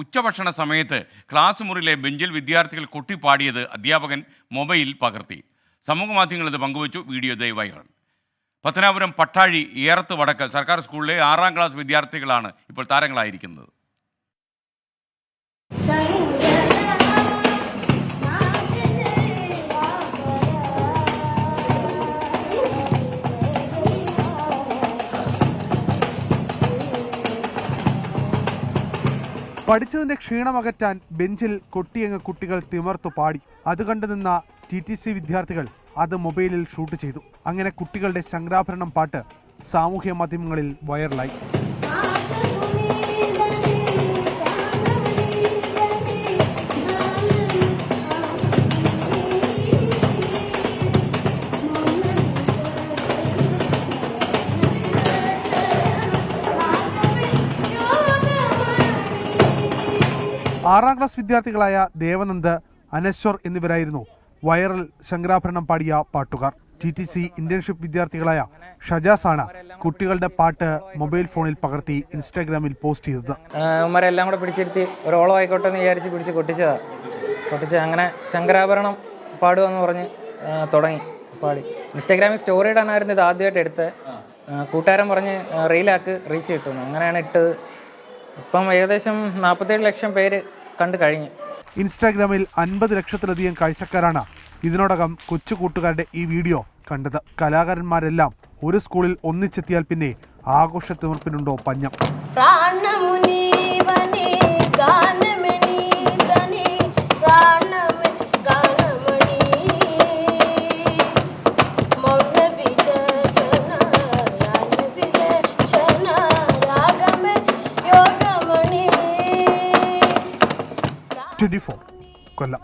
ഉച്ചഭക്ഷണ സമയത്ത് ക്ലാസ് മുറിയിലെ ബെഞ്ചിൽ വിദ്യാർത്ഥികൾ കൊട്ടിപ്പാടിയത് അധ്യാപകൻ മൊബൈൽ പകർത്തി. സമൂഹമാധ്യമങ്ങളിൽ ഇത് പങ്കുവച്ചു. Video viral. പത്തനാപുരം പട്ടാഴി ഏറത്ത് വടക്ക് സർക്കാർ സ്കൂളിലെ 6ാം ക്ലാസ് വിദ്യാർത്ഥികളാണ് ഇപ്പോൾ താരങ്ങളായിരിക്കുന്നത്. പഠിച്ചതിന്റെ ക്ഷീണമകറ്റാൻ ബെഞ്ചിൽ കൊട്ടിയങ്ങ് കുട്ടികൾ തിമർത്തു പാടി. അത് കണ്ടു നിന്ന TTC വിദ്യാർത്ഥികൾ അത് മൊബൈലിൽ ഷൂട്ട് ചെയ്തു. അങ്ങനെ കുട്ടികളുടെ ശങ്കരാഭരണം പാട്ട് സാമൂഹ്യ മാധ്യമങ്ങളിൽ വൈറലായി. ആറാം ക്ലാസ് വിദ്യാർത്ഥികളായ ദേവനന്ദ്, അനശ്വർ എന്നിവരായിരുന്നു വൈറൽ ശങ്കരാഭരണം പാടിയ പാട്ടുകാർ. TTC ഇന്റേൺഷിപ്പ് വിദ്യാർത്ഥികളായ ഷജാസാണ് കുട്ടികളുടെ പാട്ട് മൊബൈൽ ഫോണിൽ പകർത്തി ഇൻസ്റ്റാഗ്രാമിൽ പോസ്റ്റ് ചെയ്തത്. ഉമ്മരെല്ലാം കൂടെ പിടിച്ചിരുത്തി ഒരു ഓളം ആയിക്കോട്ടെ എന്ന് വിചാരിച്ച് പിടിച്ച് കൊട്ടിച്ച് അങ്ങനെ ശങ്കരാഭരണം പാടുകയെന്ന് പറഞ്ഞ് തുടങ്ങി പാടി. ഇൻസ്റ്റാഗ്രാമിൽ സ്റ്റോറി ഇടാനായിരുന്നു ഇത് ആദ്യമായിട്ട് എടുത്ത്. കൂട്ടുകാരൻ പറഞ്ഞ് റീലാക്ക് റീച്ച് കിട്ടുന്നു. അങ്ങനെയാണ് ഇട്ടത്. ഇപ്പം ഏകദേശം 47 ലക്ഷം പേര് കണ്ടു കഴിഞ്ഞു. ഇൻസ്റ്റാഗ്രാമിൽ 50 ലക്ഷത്തിലധികം കാഴ്ചക്കാരാണ് ഇതിനോടകം കൊച്ചു കൂട്ടുകാരുടെ ഈ വീഡിയോ കണ്ടത്. കലാകാരന്മാരെല്ലാം ഒരു സ്കൂളിൽ ഒന്നിച്ചെത്തിയാൽ പിന്നെ ആഘോഷ തിമിർപ്പിനുണ്ടോ പഞ്ഞം. കൊല്ലം.